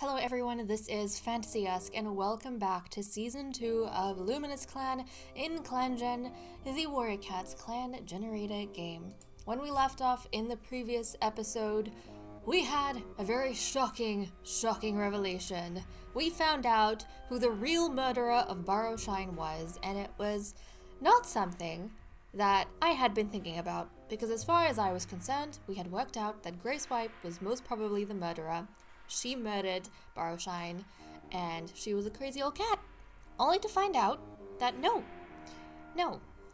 Hello everyone, this is Fantasy-esque and welcome back to Season 2 of Luminous Clan in ClanGen, the Warrior Cats clan generator game. When we left off in the previous episode, we had a very shocking revelation. We found out who the real murderer of Barrowshine was, and it was not something that I had been thinking about, because as far as I was concerned, we had worked out that Gracewipe was most probably the murderer. She murdered Barrowshine, and she was a crazy old cat. Only to find out that no,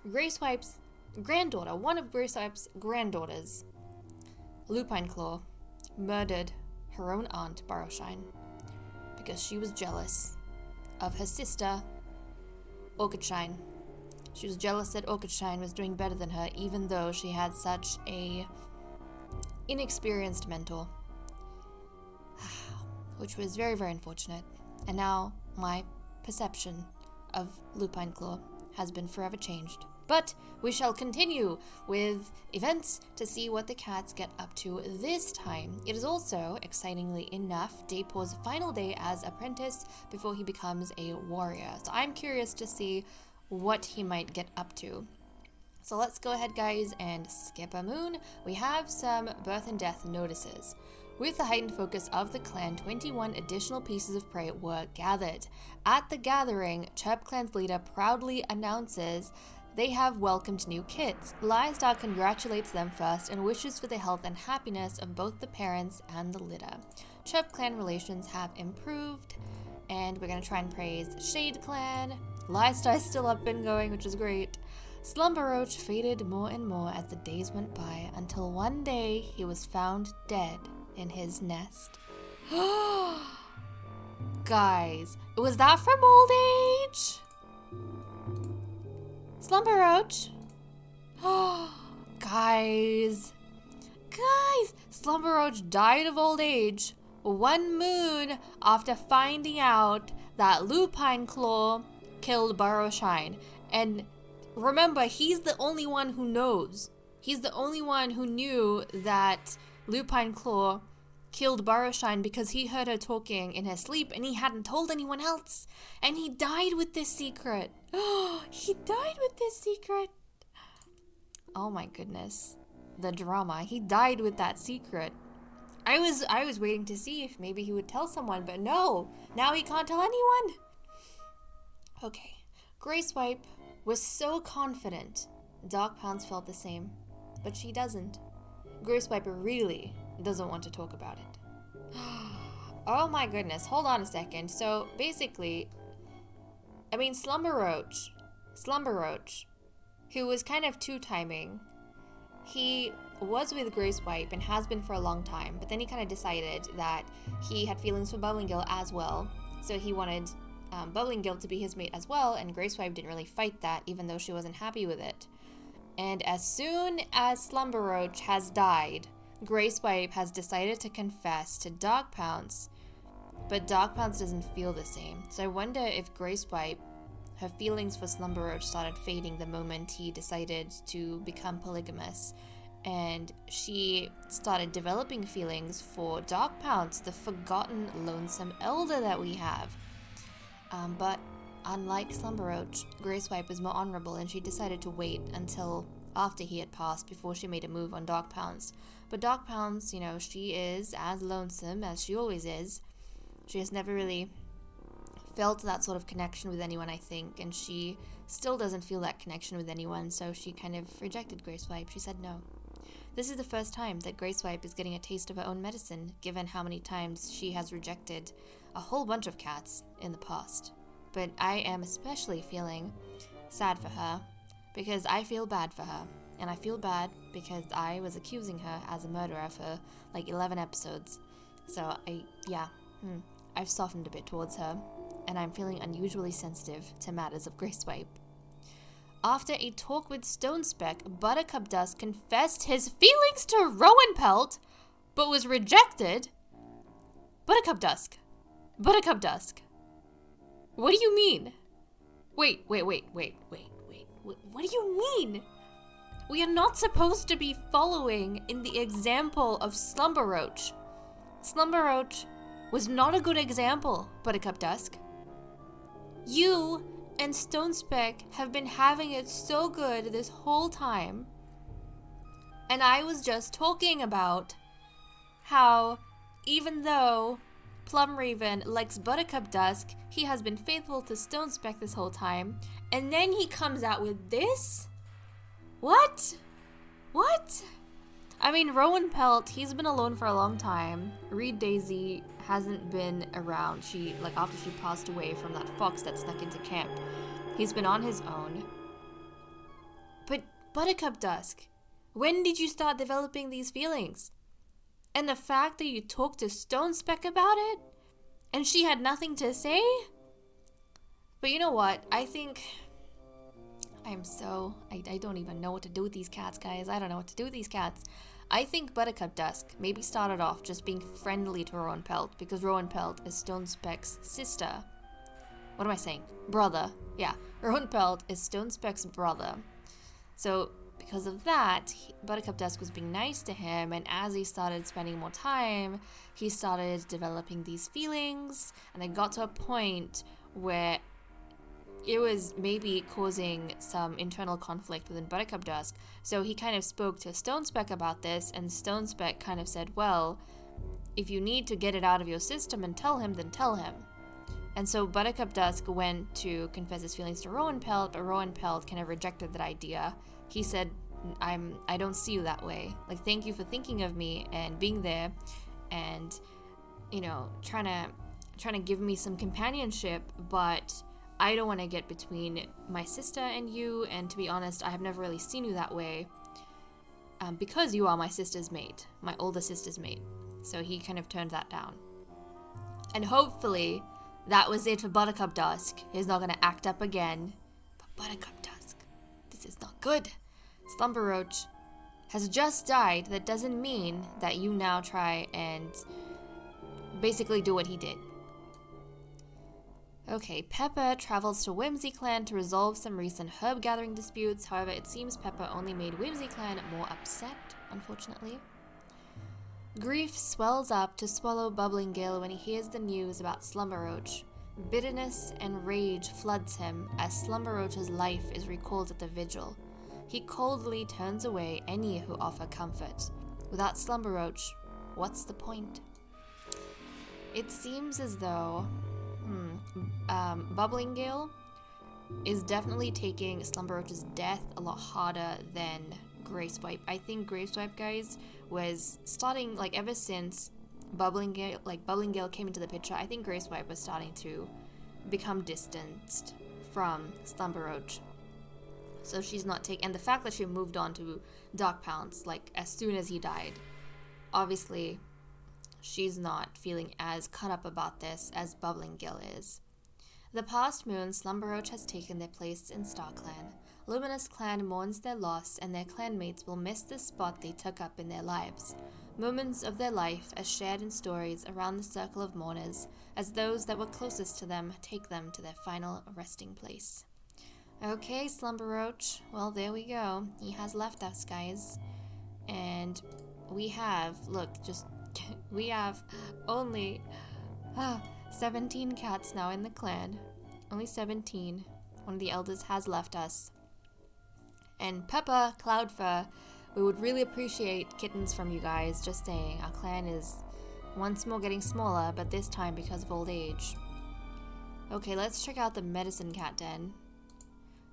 Gracewipe's granddaughter, one of Gracewipe's granddaughters, Lupine Claw, murdered her own aunt, Barrowshine, because she was jealous of her sister, Orchidshine. She was jealous that Orchidshine was doing better than her, even though she had such a inexperienced mentor. Which was very, very unfortunate. And now my perception of Lupine Claw has been forever changed. But we shall continue with events to see what the cats get up to this time. It is also, excitingly enough, Daypor's final day as apprentice before he becomes a warrior. So I'm curious to see what he might get up to. So let's go ahead, guys, and skip a moon. We have some birth and death notices. With the heightened focus of the clan, 21 additional pieces of prey were gathered. At the gathering, Chirp Clan's leader proudly announces they have welcomed new kids. Liestar congratulates them first and wishes for the health and happiness of both the parents and the litter. Chirp Clan relations have improved, and we're going to try and praise Shade Clan. Liestar is still up and going, which is great. Slumber Roach faded more and more as the days went by, until one day he was found dead in his nest. Guys, was that from old age? Slumber Roach? Guys, Slumber Roach died of old age 1 moon after finding out that Lupine Claw killed Barrowshine. And remember, he's the only one who knows. He's the only one who knew that Lupine Claw killed Barrowshine because he heard her talking in her sleep and he hadn't told anyone else. And he died with this secret. He died with this secret. Oh my goodness. The drama. He died with that secret. I was waiting to see if maybe he would tell someone, but no. Now he can't tell anyone. Okay. Gracewipe was so confident. Dark Pounce felt the same, but she doesn't. Gracewipe really doesn't want to talk about it. Oh my goodness, hold on a second. So basically, Slumber Roach, who was kind of two-timing, he was with Gracewipe and has been for a long time, but then he kind of decided that he had feelings for Bubblingill as well, so he wanted Bubblingill to be his mate as well, and Gracewipe didn't really fight that, even though she wasn't happy with it. And as soon as Slumber Roach has died, Gracewipe has decided to confess to Dark Pounce, but Dark Pounce doesn't feel the same. So I wonder if Gracewipe, her feelings for Slumber Roach started fading the moment he decided to become polygamous, and she started developing feelings for Dark Pounce, the forgotten lonesome elder that we have. But unlike Slumber Roach, Gracewipe was more honorable, and she decided to wait until after he had passed before she made a move on Dark Pounce. But Dark Pounce, she is as lonesome as she always is. She has never really felt that sort of connection with anyone, I think, and she still doesn't feel that connection with anyone, so she kind of rejected Gracewipe. She said no. This is the first time that Gracewipe is getting a taste of her own medicine, given how many times she has rejected a whole bunch of cats in the past. But I am especially feeling sad for her, because I feel bad for her. And I feel bad because I was accusing her as a murderer for like 11 episodes. So I've softened a bit towards her, and I'm feeling unusually sensitive to matters of Gracewipe. After a talk with Stonespeck, Buttercup Dusk confessed his feelings to Rowan Pelt, but was rejected. Buttercup Dusk. What do you mean? Wait. What do you mean? We are not supposed to be following in the example of Slumber Roach. Slumber Roach was not a good example, Buttercup Dusk. You and Stonespeck have been having it so good this whole time. And I was just talking about how even though Plumraven likes Buttercup Dusk, he has been faithful to Stonespeck this whole time. And then he comes out with this? What? What? I mean, Rowan Pelt, he's been alone for a long time. Reed Daisy hasn't been around. After she passed away from that fox that snuck into camp, he's been on his own. But Buttercup Dusk, when did you start developing these feelings? And the fact that you talked to Stonespeck about it, and she had nothing to say? But you know what? I think I don't even know what to do with these cats, guys. I don't know what to do with these cats. I think Buttercup Dusk maybe started off just being friendly to Rowan Pelt, because Rowan Pelt is Stonespeck's sister. What am I saying? Brother. Yeah, Rowan Pelt is Stonespeck's brother. So because of that, Buttercup Dusk was being nice to him, and as he started spending more time, he started developing these feelings, and it got to a point where it was maybe causing some internal conflict within Buttercup Dusk. So he kind of spoke to Stonespeck about this, and Stonespeck kind of said, well, if you need to get it out of your system and tell him, then tell him. And so Buttercup Dusk went to confess his feelings to Rowan Pelt, but Rowan Pelt kind of rejected that idea. He said, I don't see you that way. Like, thank you for thinking of me and being there and, you know, trying to give me some companionship, but I don't want to get between my sister and you, and to be honest, I have never really seen you that way, because you are my sister's mate, my older sister's mate. So he kind of turned that down. And hopefully, that was it for Buttercup Dusk. He's not going to act up again. But Buttercup Dusk, this is not good. Slumber Roach has just died. That doesn't mean that you now try and basically do what he did. Okay, Pepper travels to Whimsy Clan to resolve some recent herb gathering disputes. However, it seems Pepper only made Whimsy Clan more upset, unfortunately. Grief swells up to swallow Bubbling Gale when he hears the news about Slumber Roach. Bitterness and rage floods him as Slumber Roach's life is recalled at the vigil. He coldly turns away any who offer comfort. Without Slumber Roach, what's the point? It seems as though Bubbling Gale is definitely taking Slumber Roach's death a lot harder than Graveswipe. I think Graveswipe, guys, was starting, like, ever since Bubbling Gale came into the picture, I think Graveswipe was starting to become distanced from Slumber Roach. So she's not taking, and the fact that she moved on to Dark Pounce, like, as soon as he died, obviously she's not feeling as cut up about this as Bubbling Gale is. The past moon, Slumber Roach has taken their place in Star Clan. Luminous Clan mourns their loss, and their clanmates will miss the spot they took up in their lives. Moments of their life as shared in stories around the circle of mourners, as those that were closest to them take them to their final resting place. Okay, Slumber Roach. Well, there we go. He has left us, guys. And we have, we have only 17 cats now in the clan. Only 17. One of the elders has left us. And Peppa, Cloudfur, we would really appreciate kittens from you guys. Just saying, our clan is once more getting smaller, but this time because of old age. Okay, let's check out the medicine cat den.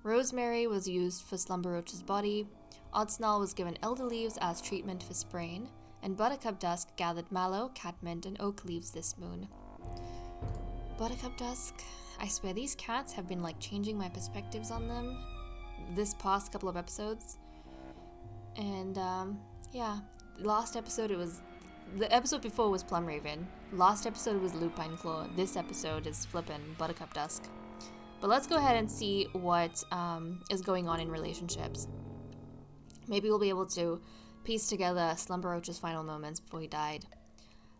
Rosemary was used for Slumber Roach's body. Oddsnall was given elder leaves as treatment for sprain, and Buttercup Dusk gathered mallow, catmint, and oak leaves this moon. Buttercup Dusk, I swear these cats have been like changing my perspectives on them this past couple of episodes. And yeah, last episode the episode before was Plumraven. Last episode was Lupine Claw. This episode is flippin' Buttercup Dusk. But let's go ahead and see what is going on in relationships. Maybe we'll be able to piece together Slumber Roach's final moments before he died.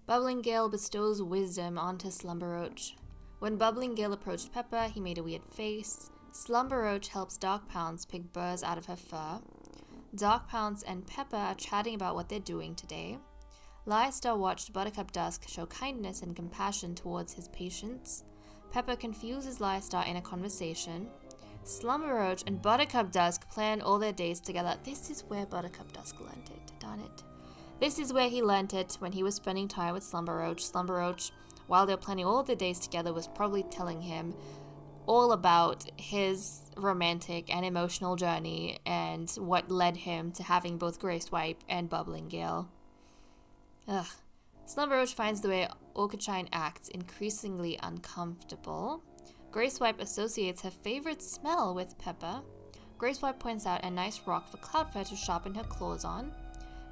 Bubbling Gale bestows wisdom onto Slumber Roach. When Bubbling Gale approached Pepper, he made a weird face. Slumber Roach helps Dark Pounce pick burrs out of her fur. Dark Pounce and Pepper are chatting about what they're doing today. Leicester watched Buttercup Dusk show kindness and compassion towards his patients. Pepper confuses Leicester in a conversation. Slumber Roach and Buttercup Dusk plan all their days together. This is where Buttercup Dusk learned it, darn it. This is where he learned it when he was spending time with Slumber Roach. Slumber Roach, while they were planning all their days together, was probably telling him all about his romantic and emotional journey and what led him to having both Grey Swipe and Bubbling Gale. Ugh. Slumber Roach finds the way Orchidshine acts increasingly uncomfortable. Grey Swipe associates her favorite smell with Pepper. Grey Swipe points out a nice rock for Cloudfur to sharpen her claws on.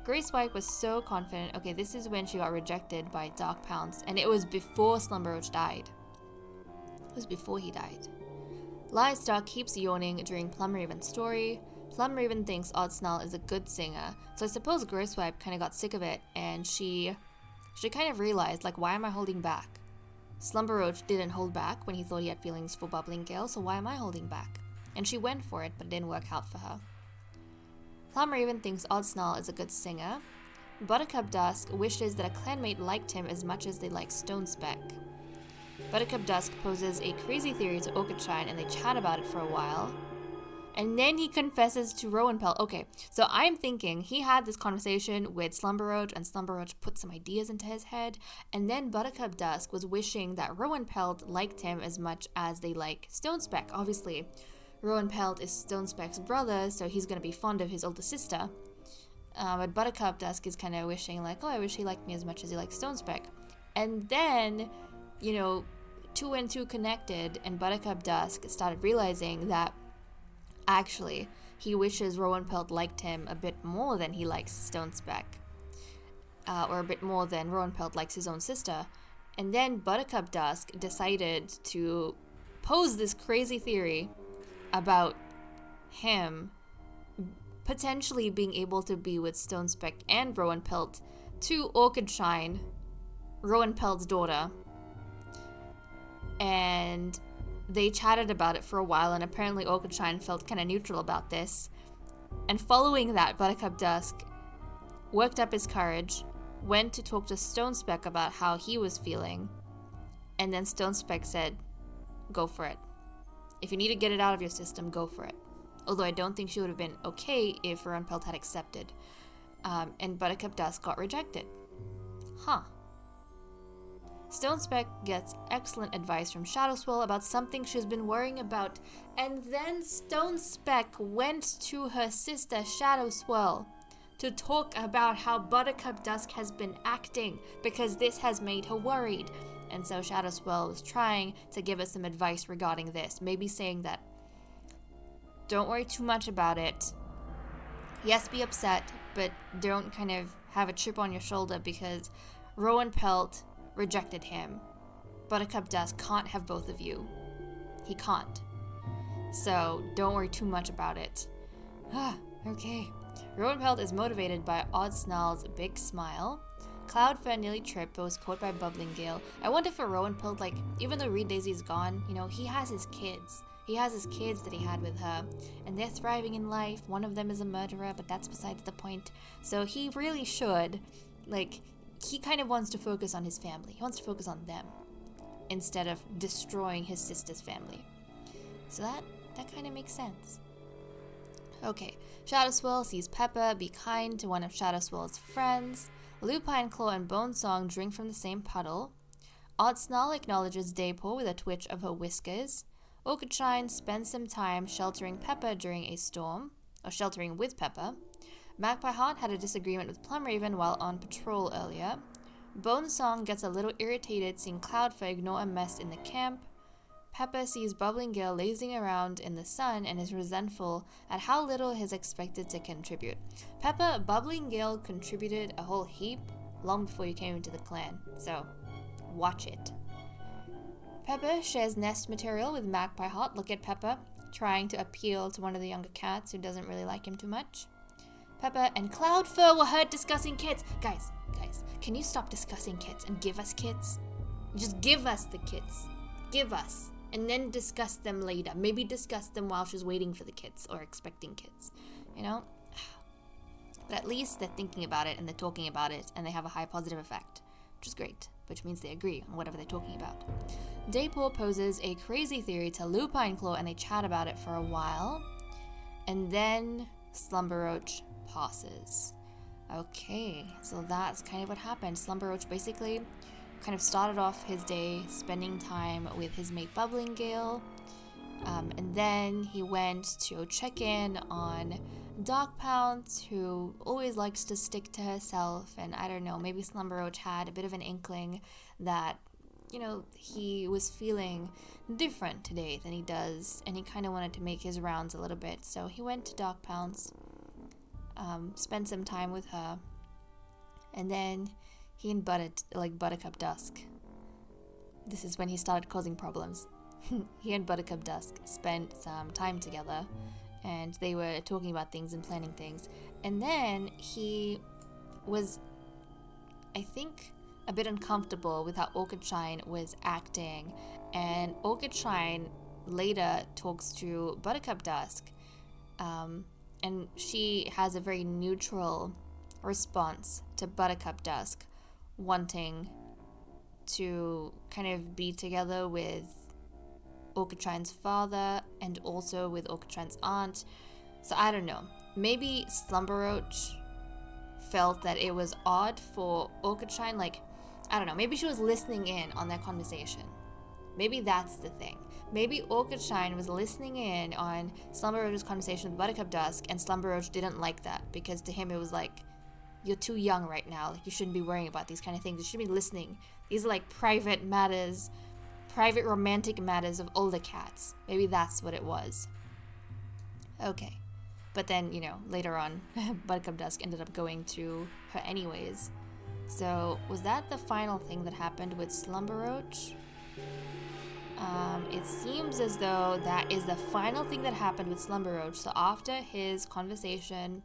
Grey Swipe was so confident. Okay, this is when she got rejected by Dark Pounce, and it was before Slumber Roach died. It was before he died. Leicester keeps yawning during Plumraven's story. Plumraven thinks Oddsnarl is a good singer, so I suppose Grey Swipe kind of got sick of it, and she kind of realized, like, why am I holding back? Slumber Roach didn't hold back when he thought he had feelings for Bubbling Gale, so why am I holding back? And she went for it, but it didn't work out for her. Plumraven thinks Oddsnarl is a good singer. Buttercup Dusk wishes that a clanmate liked him as much as they liked Stonespeck. Buttercup Dusk poses a crazy theory to Orchidshine, and they chat about it for a while. And then he confesses to Rowanpelt. Okay, so I'm thinking he had this conversation with Slumber Roach, and Slumber Roach put some ideas into his head, and then Buttercup Dusk was wishing that Rowanpelt liked him as much as they like Stonespeck. Obviously, Rowanpelt is Stonespeck's brother, so he's going to be fond of his older sister. But Buttercup Dusk is kind of wishing, like, oh, I wish he liked me as much as he liked Stonespeck. And then, you know, two and two connected, and Buttercup Dusk started realizing that actually, he wishes Rowanpelt liked him a bit more than he likes Stonespeck. Or a bit more than Rowanpelt likes his own sister. And then Buttercup Dusk decided to pose this crazy theory about him potentially being able to be with Stonespeck and Rowanpelt to Orchidshine, Rowanpelt's daughter. And they chatted about it for a while, and apparently Orchidshine felt kind of neutral about this. And following that, Buttercup Dusk worked up his courage, went to talk to Stonespeck about how he was feeling, and then Stonespeck said, go for it. If you need to get it out of your system, go for it. Although I don't think she would have been okay if Rowanpelt had accepted. And Buttercup Dusk got rejected. Huh. Stonespeck gets excellent advice from Shadowswell about something she's been worrying about, and then Stonespeck went to her sister Shadowswell to talk about how Buttercup Dusk has been acting because this has made her worried. And so Shadowswell was trying to give us some advice regarding this, maybe saying that don't worry too much about it. Yes, be upset, but don't kind of have a chip on your shoulder because Rowanpelt rejected him. Buttercup Dusk can't have both of you. He can't. So don't worry too much about it. Okay. Rowanpelt is motivated by Oddsnarl's big smile. Cloudfur nearly tripped but was caught by Bubbling Gale. I wonder for Rowanpelt, like, even though Reed Daisy's gone, you know, he has his kids. He has his kids that he had with her, and they're thriving in life. One of them is a murderer, but that's besides the point. So he really should, like, he kind of wants to focus on his family. He wants to focus on them instead of destroying his sister's family. So that kind of makes sense. Okay, Shadowswell sees Peppa be kind to one of Shadowswell's friends. Lupine Claw and Bonesong drink from the same puddle. Oddsnarl acknowledges Daypaw with a twitch of her whiskers. Orchidshine spends some time sheltering Peppa during a storm, or sheltering with Peppa. Magpie Heart had a disagreement with Plumraven while on patrol earlier. Bonesong gets a little irritated seeing Cloudfur ignore a mess in the camp. Peppa sees Bubbling Gale lazing around in the sun and is resentful at how little he is expected to contribute. Peppa, Bubbling Gale contributed a whole heap long before you came into the clan, so watch it. Peppa shares nest material with Magpie Heart. Look at Peppa, trying to appeal to one of the younger cats who doesn't really like him too much. Peppa and Cloudfur were heard discussing kits. Guys, can you stop discussing kits and give us kits? Just give us the kits. Give us. And then discuss them later. Maybe discuss them while she's waiting for the kids or expecting kids. You know? But at least they're thinking about it and they're talking about it and they have a high positive effect, which is great, which means they agree on whatever they're talking about. Daypaw poses a crazy theory to Lupine Claw and they chat about it for a while. And then Slumber Roach passes. Okay, so that's kind of what happened. Slumber Roach basically kind of started off his day spending time with his mate Bubbling Gale. And then he went to check in on Dark Pounce, who always likes to stick to herself. And I don't know, maybe Slumber Roach had a bit of an inkling that, you know, he was feeling different today than he does. And he kind of wanted to make his rounds a little bit. So he went to Dark Pounce, spent some time with her. And then he and Buttercup Dusk. This is when he started causing problems. He and Buttercup Dusk spent some time together and they were talking about things and planning things. And then he was, I think, a bit uncomfortable with how Orchid Shine was acting. And Orchid Shine later talks to Buttercup Dusk. And she has a very neutral response to Buttercup Dusk wanting to kind of be together with Orchid Shine's father and also with Orchid Shine's aunt. So I don't know. Maybe Slumber Roach felt that it was odd for Orchid Shine. Like, I don't know. Maybe she was listening in on their conversation. Maybe that's the thing. Maybe Orchid Shine was listening in on Slumber Roach's conversation with Buttercup Dusk and Slumber Roach didn't like that because to him it was like, you're too young right now. Like, you shouldn't be worrying about these kind of things. You should be listening. These are like private matters, private romantic matters of older cats. Maybe that's what it was. Okay. But then, you know, later on, Buttercup Dusk ended up going to her anyways. So, was that the final thing that happened with Slumber Roach? It seems as though that is the final thing that happened with Slumber Roach. So after his conversation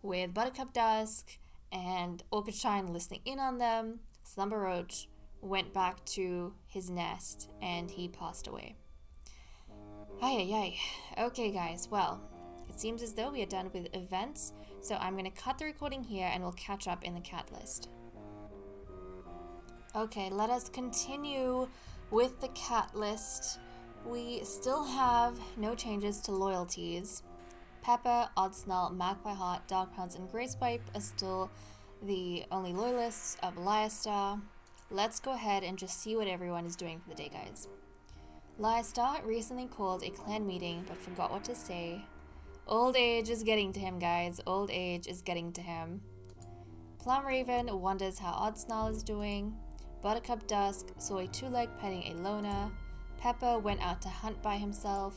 with Buttercup Dusk and Orchid Shine listening in on them, Slumber Roach went back to his nest and he passed away. Ay. Okay, guys, well, it seems as though we are done with events, so I'm going to cut the recording here and we'll catch up in the cat list. Okay, let us continue with the cat list. We still have no changes to loyalties. Pepper, Oddsnull, Magpie Heart, Dark Pounce, and Gracepipe are still the only loyalists of Liastar. Let's go ahead and just see what everyone is doing for the day, guys. Liastar recently called a clan meeting but forgot what to say. Old age is getting to him, guys. Old age is getting to him. Plum Raven wonders how Oddsnull is doing. Buttercup Dusk saw a two-leg petting a loner. Pepper went out to hunt by himself.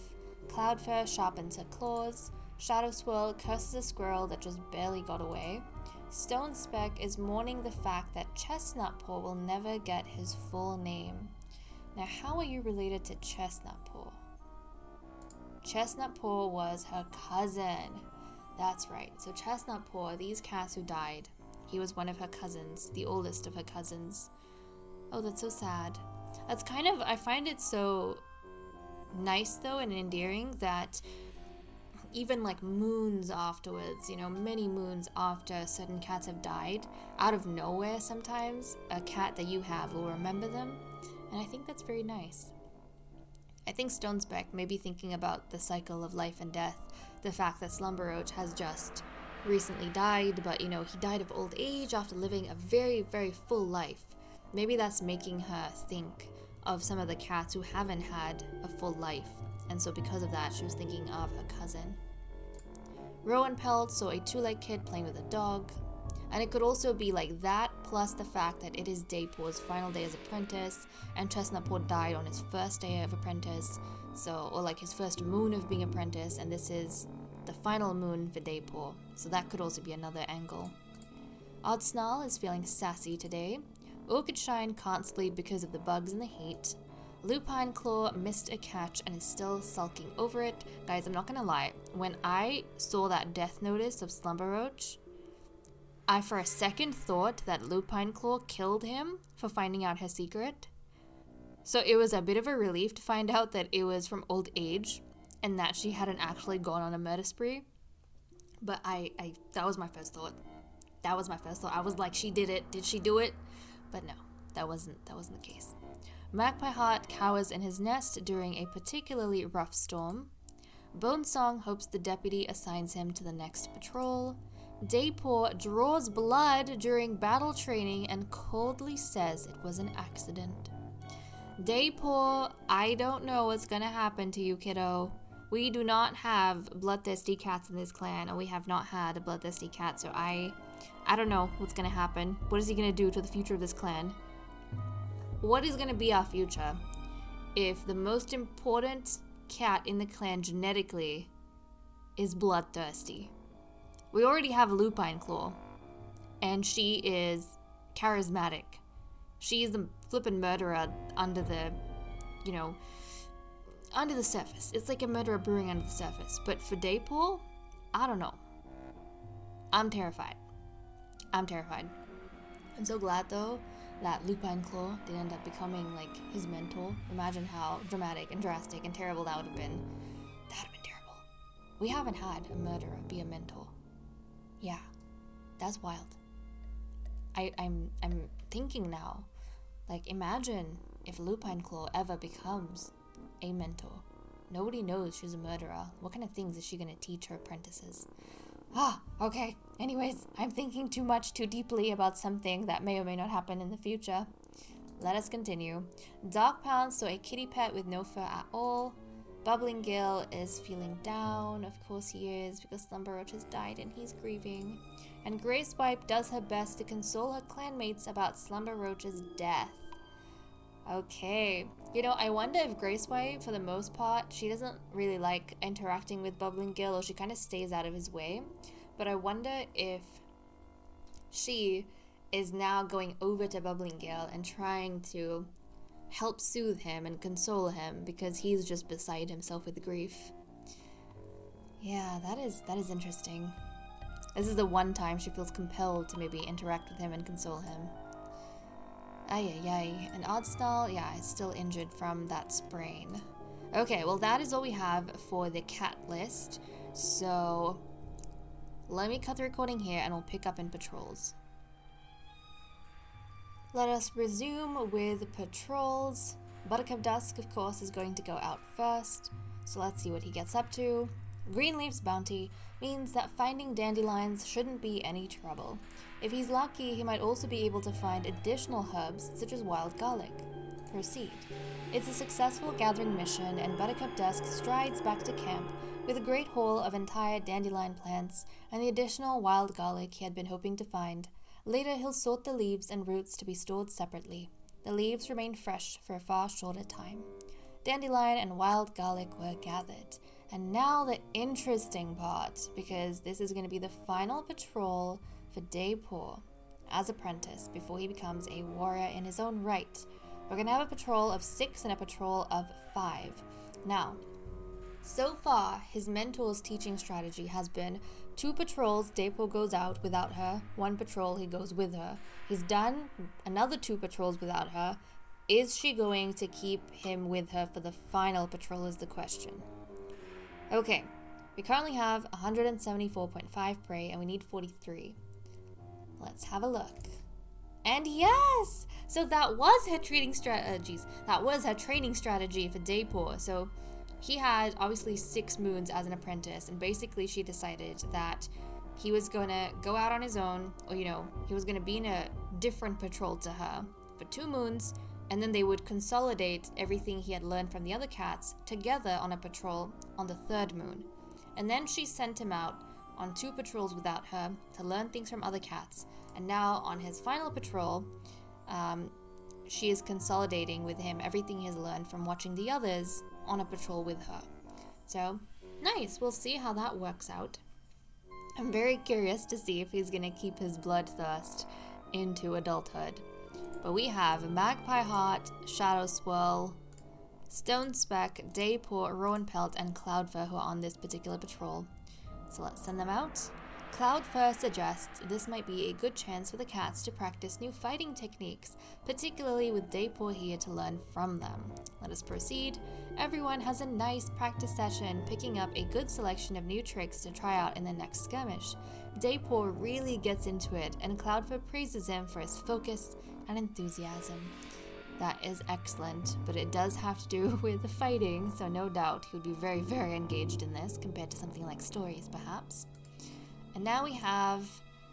Cloudfur sharpens her claws. Shadow Swirl curses a squirrel that just barely got away. Stone Speck is mourning the fact that Chestnut Paw will never get his full name. Now, how are you related to Chestnut Paw? Chestnut Paw was her cousin. That's right. So Chestnut Paw, these cats who died, he was one of her cousins, the oldest of her cousins. Oh, that's so sad. That's kind of, I find it so nice though and endearing that even like moons afterwards, you know, many moons after certain cats have died, out of nowhere sometimes, a cat that you have will remember them. And I think that's very nice. I think Stonespeck may be thinking about the cycle of life and death, the fact that Slumber Roach has just recently died, but you know, he died of old age after living a very, very full life. Maybe that's making her think of some of the cats who haven't had a full life, and so because of that, she was thinking of her cousin. Rowan Pelt saw a two-legged kid playing with a dog, and it could also be like that, plus the fact that it is Daypaw's final day as apprentice, and Chestnut Paw died on his first day of apprentice, so, or like his first moon of being apprentice, and this is the final moon for Daypaw, so that could also be another angle. Oddsnull is feeling sassy today. Orchid Shine can't sleep because of the bugs and the heat. Lupine Claw missed a catch and is still sulking over it. Guys, I'm not gonna lie, when I saw that death notice of Slumber Roach, I for a second thought that Lupine Claw killed him for finding out her secret. So it was a bit of a relief to find out that it was from old age and that she hadn't actually gone on a murder spree. But that was my first thought. That was my first thought. I was like, she did it. Did she do it? But no, that wasn't the case. Magpie Heart cowers in his nest during a particularly rough storm. Bonesong hopes the deputy assigns him to the next patrol. Daypaw draws blood during battle training and coldly says it was an accident. Daypaw, I don't know what's gonna happen to you, kiddo. We do not have bloodthirsty cats in this clan, and we have not had a bloodthirsty cat, so I don't know what's gonna happen. What is he gonna do to the future of this clan? What is gonna be our future if the most important cat in the clan genetically is bloodthirsty? We already have a Lupine Claw, and she is charismatic. She's the flippin' murderer under the, under the surface. It's like a murderer brewing under the surface. But for Daypaw, I don't know. I'm terrified. I'm so glad, though, that Lupine Claw did end up becoming, like, his mentor. Imagine how dramatic and drastic and terrible that would have been. That would have been terrible. We haven't had a murderer be a mentor. Yeah, that's wild. I'm thinking now, like, imagine if Lupine Claw ever becomes a mentor. Nobody knows she's a murderer. What kind of things is she going to teach her apprentices? Okay. Anyways, I'm thinking too deeply about something that may or may not happen in the future. Let us continue. Darkpound saw a kitty pet with no fur at all. Bubbling Gill is feeling down. Of course he is, because Slumber Roach has died and he's grieving. And Gracewipe does her best to console her clanmates about Slumber Roach's death. Okay. I wonder if Gracewipe, for the most part, she doesn't really like interacting with Bubbling Gill, or she kind of stays out of his way. But I wonder if she is now going over to Bubbling Gill and trying to help soothe him and console him, because he's just beside himself with grief. Yeah, that is interesting. This is the one time she feels compelled to maybe interact with him and console him. And Oddsnall, is still injured from that sprain. Okay, well that is all we have for the cat list. So let me cut the recording here and we'll pick up in patrols. Let us resume with patrols. Buttercup Dusk, of course, is going to go out first. So let's see what he gets up to. Greenleaf's bounty means that finding dandelions shouldn't be any trouble. If he's lucky, he might also be able to find additional herbs, such as wild garlic. Proceed. It's a successful gathering mission, and Buttercup Dusk strides back to camp with a great haul of entire dandelion plants and the additional wild garlic he had been hoping to find. Later, he'll sort the leaves and roots to be stored separately. The leaves remain fresh for a far shorter time. Dandelion and wild garlic were gathered. And now the interesting part, because this is going to be the final patrol for Daypaw as apprentice before he becomes a warrior in his own right. We're going to have a patrol of 6 and a patrol of 5. Now, so far, his mentor's teaching strategy has been 2 patrols, Daypaw goes out without her. 1 patrol, he goes with her. He's done another 2 patrols without her. Is she going to keep him with her for the final patrol is the question. Okay, we currently have 174.5 prey and we need 43. Let's have a look. And yes! So that was her training strategy for Daypaw. So he had obviously 6 moons as an apprentice, and basically she decided that he was going to go out on his own, or he was going to be in a different patrol to her for 2 moons, and then they would consolidate everything he had learned from the other cats together on a patrol on the 3rd moon. And then she sent him out on 2 patrols without her to learn things from other cats, and now on his final patrol, she is consolidating with him everything he has learned from watching the others on a patrol with her. So, nice. We'll see how that works out. I'm very curious to see if he's going to keep his bloodthirst into adulthood. But we have Magpie Heart, Shadow Swirl, Stone Speck, Daypaw, Rowan Pelt, and Cloudfur who are on this particular patrol. So let's send them out. Cloud first suggests this might be a good chance for the cats to practice new fighting techniques, particularly with Daypour here to learn from them. Let us proceed. Everyone has a nice practice session, picking up a good selection of new tricks to try out in the next skirmish. Daypour really gets into it, and Cloudfur praises him for his focus and enthusiasm. That is excellent, but it does have to do with the fighting, so no doubt he would be very, very engaged in this compared to something like stories, perhaps. And now we have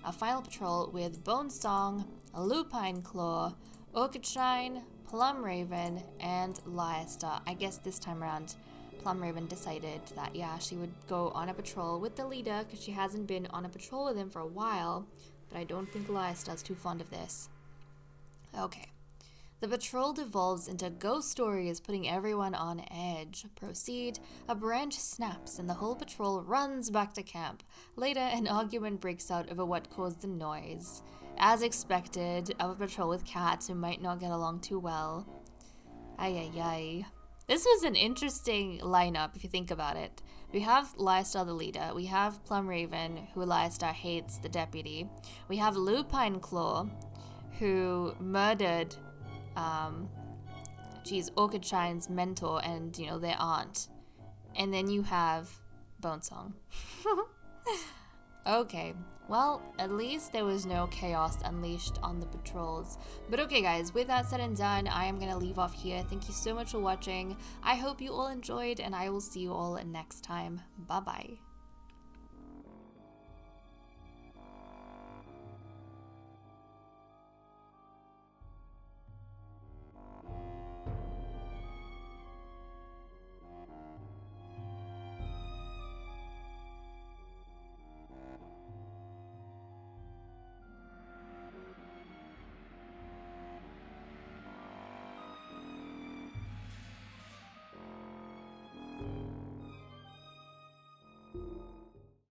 a final patrol with Bone Song, Lupine Claw, Orchid Shine, Plum Raven, and Lyastar. I guess this time around, Plum Raven decided that, yeah, she would go on a patrol with the leader because she hasn't been on a patrol with him for a while, but I don't think Lyastar's too fond of this. Okay. The patrol devolves into ghost stories, putting everyone on edge. Proceed. A branch snaps and the whole patrol runs back to camp. Later, an argument breaks out over what caused the noise. As expected, of a patrol with cats who might not get along too well. Ay ay ay. This was an interesting lineup if you think about it. We have Lyastar the leader. We have Plum Raven, who Lyastar hates, the deputy. We have Lupine Claw, who murdered Orchid Shine's mentor and, their aunt. And then you have Bonesong. Okay, well, at least there was no chaos unleashed on the patrols. But okay, guys, with that said and done, I am going to leave off here. Thank you so much for watching. I hope you all enjoyed, and I will see you all next time. Bye-bye.